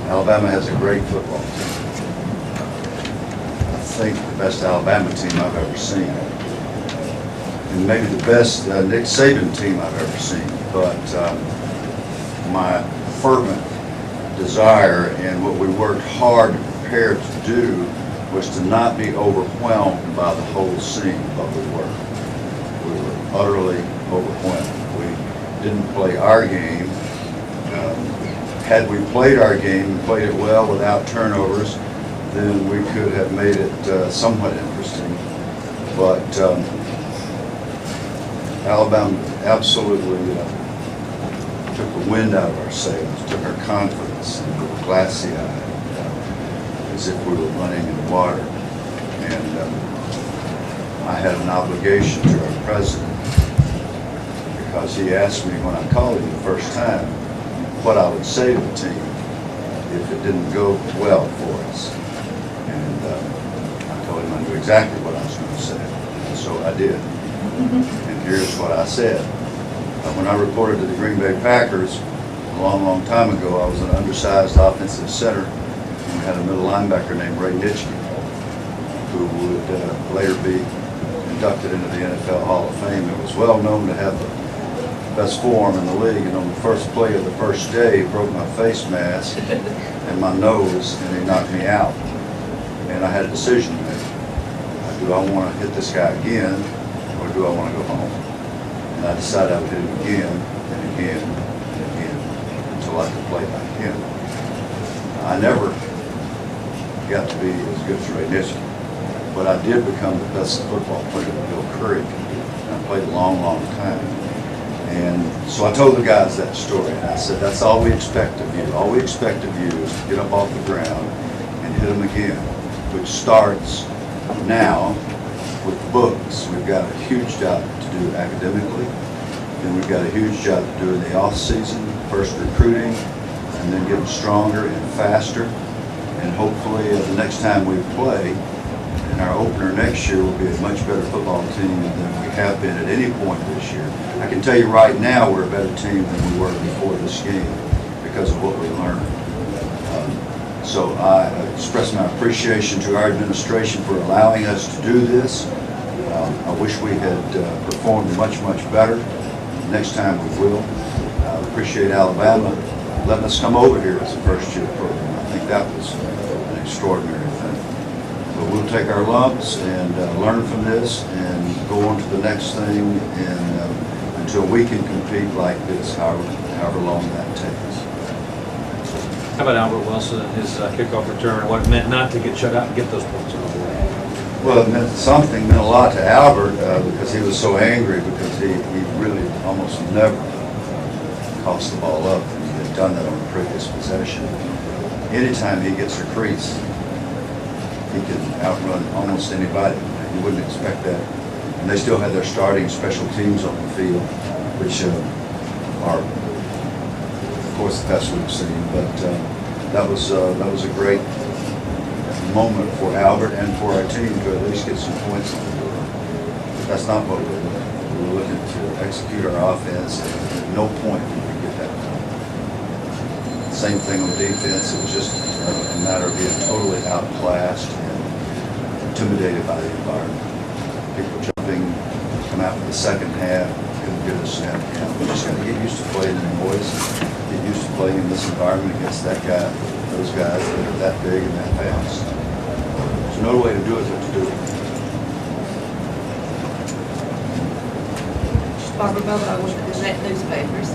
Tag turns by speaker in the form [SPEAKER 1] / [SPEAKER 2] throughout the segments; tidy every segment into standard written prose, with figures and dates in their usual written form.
[SPEAKER 1] Alabama has a great football team. I think the best Alabama team I've ever seen. And maybe the best Nick Saban team I've ever seen. But my fervent desire and what we worked hard to prepare to do was to not be overwhelmed by the whole scene, but we were. We were utterly overwhelmed. We didn't play our game. Had we played our game and played it well without turnovers, then we could have made it somewhat interesting. But Alabama absolutely took the wind out of our sails, took our confidence, and we were glassy-eyed, as if we were running in water. And I had an obligation to our president, because he asked me when I called him the first time what I would say to the team if it didn't go well for us. And I told him I knew exactly what I was going to say, and so I did. And here's what I said. When I reported to the Green Bay Packers a long, long time ago, I was an undersized offensive center and had a middle linebacker named Ray Nitschke, who would later be inducted into the NFL Hall of Fame. It was well known to have the best form in the league, and on the first play of the first day, he broke my face mask and my nose, and he knocked me out. And I had a decision to make. Do I want to hit this guy again, or do I want to go home? And I decided I would hit him again and again and again until I could play like him. I never got to be as good as Ray Nitschke, but I did become the best football player that Bill Curry could do. And I played a long, long time. And so I told the guys that story, and I said, that's all we expect of you. All we expect of you is to get up off the ground and hit them again, which starts now with books. We've got a huge job to do academically, and we've got a huge job to do in the off season, first recruiting, and then getting stronger and faster. And hopefully the next time we play, and our opener next year will be a much better football team than we have been at any point this year. I can tell you right now we're a better team than we were before this game because of what we learned. So I express my appreciation to our administration for allowing us to do this. I wish we had performed much, much better. Next time we will. I appreciate Alabama letting us come over here as a first-year program. I think that was an extraordinary thing. But we'll take our lumps and learn from this and go on to the next thing, and until we can compete like this, however long that takes.
[SPEAKER 2] How about Albert Wilson and his kickoff return, what it meant not to get shut out and get those points on the board?
[SPEAKER 1] Well, it meant something, meant a lot to Albert because he was so angry because he really almost never tossed the ball up, and he had done that on a previous possession. Anytime he gets a crease, he can outrun almost anybody. You wouldn't expect that. And they still had their starting special teams on the field, which are, of course, the best we've seen. But that was a great moment for Albert and for our team to at least get some points on the board. That's not what we were looking for. We were looking to execute our offense, and at no point did we get that done. Same thing on defense. It was just a matter of being totally outclassed and intimidated by the environment. People jumping, come out for the second half, couldn't get a snap count. We're just going to get used to playing in the noise, get used to playing in this environment against that guy, those guys that are that big and that fast. There's no way to do it but to do it.
[SPEAKER 3] Barbara Bowen, I work in the newspapers.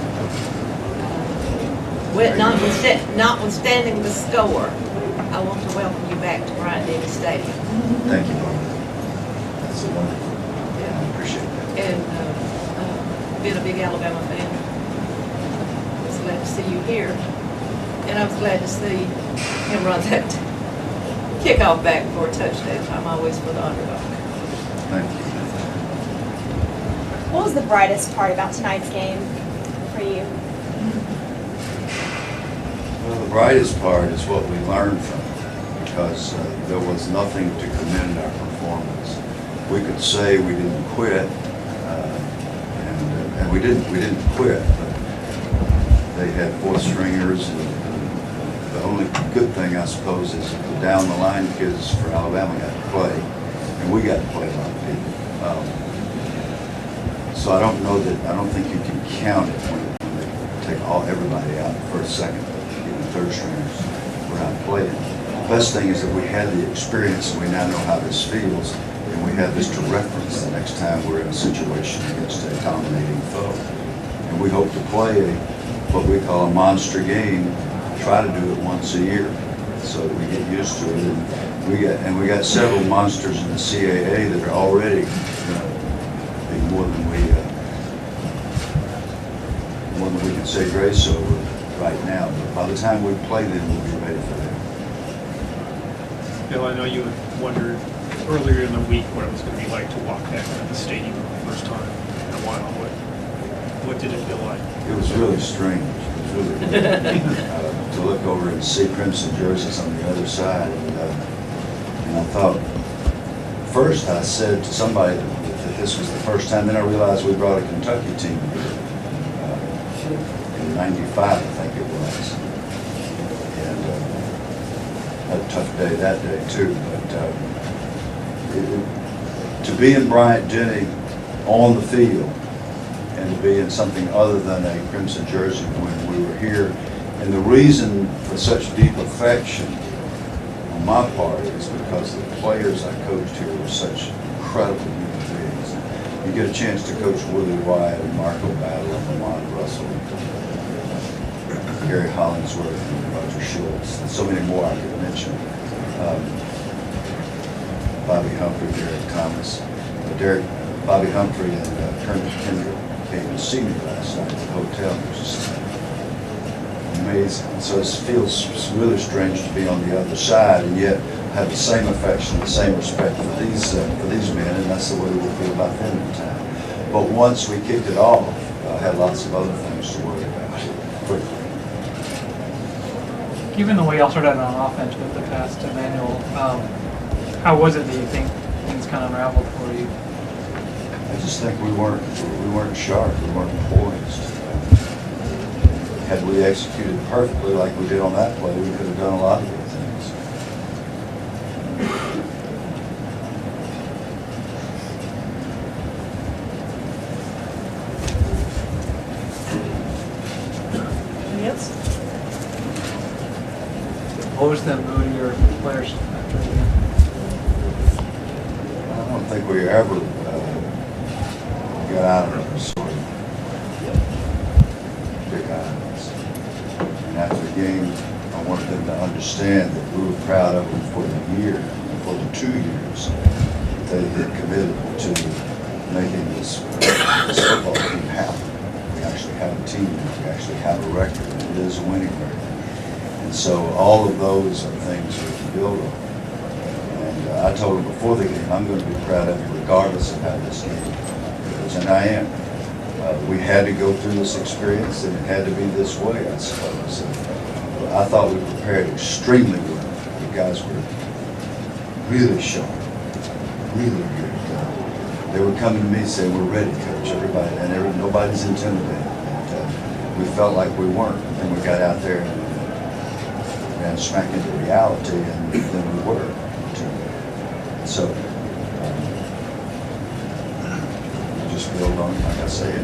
[SPEAKER 3] Notwithstanding the score, I want to welcome you back to Bryant-Denny Stadium.
[SPEAKER 1] Thank you, Barbara. That's wonderful. Yeah, I appreciate that.
[SPEAKER 3] And being a big Alabama fan, I was glad to see you here. And I was glad to see him run that kickoff back for a touchdown. I'm always for the underdog.
[SPEAKER 1] Thank you.
[SPEAKER 4] What was the brightest part about tonight's game for you?
[SPEAKER 1] Well, the brightest part is what we learned from it, because there was nothing to commend our performance. We could say we didn't quit, and we didn't quit. But they had fourth stringers, and only good thing, I suppose, is the down the line kids for Alabama got to play, and we got to play a lot of people. So I don't think you can count it when they take everybody out, first, second, even third stringers, we're not playing. The best thing is that we had the experience and we now know how this feels, and we have this to reference the next time we're in a situation against a dominating foe. And we hope to play what we call a monster game, try to do it once a year so that we get used to it. And we got several monsters in the CAA that are already more than we can say grace over right now. But by the time we play them, we'll be ready for that.
[SPEAKER 5] Bill, I know you had wondered earlier in the week what it was going to be like to walk back into the stadium for the first time in a while. What did it feel like?
[SPEAKER 1] It was really strange. It was really weird to look over and see crimson jerseys on the other side. And I thought, first I said to somebody that this was the first time, then I realized we brought a Kentucky team here in '95, I think it was. And had a tough day that day too. But to be in Bryant-Denny on the field and to be in something other than a crimson jersey when we were here, and the reason for such deep affection on my part is because the players I coached here were such incredible human beings. You get a chance to coach Willie Wyatt and Marco Battle and Lamont Russell, Gary Hollingsworth and Roger Schultz, and so many more I could mention. Bobby Humphrey, Derek Thomas. Bobby Humphrey and Kermit Kendrick came to see me last night at the hotel. It was just amazing. So it feels really strange to be on the other side and yet have the same affection, the same respect for these men, and that's the way we feel about them in town. But once we kicked it off, I had lots of other things to worry about quickly.
[SPEAKER 6] Given the way y'all started on offense with the pass to Emmanuel, how was it that you think things kind of unraveled for you?
[SPEAKER 1] I just think we weren't sharp, we weren't poised. Had we executed perfectly like we did on that play, we could have done a lot of good things.
[SPEAKER 6] Yes. What was the mood of your players after the game?
[SPEAKER 1] I don't think we ever got out of our sort of big eyes. And after the game, I wanted them to understand that we were proud of them for the year, for the 2 years that they had committed to making this football team happen. We actually have a team, we actually have a record, and it is a winning record. And so all of those are things we can build on. And I told them before the game, I'm going to be proud of you regardless of how this game goes, and I am. We had to go through this experience, and it had to be this way, I suppose. And I thought we prepared extremely well. The guys were really sharp, really good. They were coming to me saying, "We're ready, Coach." Everybody, and nobody's intimidated. And, we felt like we weren't. And we got out there and ran smack into reality, and then we were. So we just build on, like I say,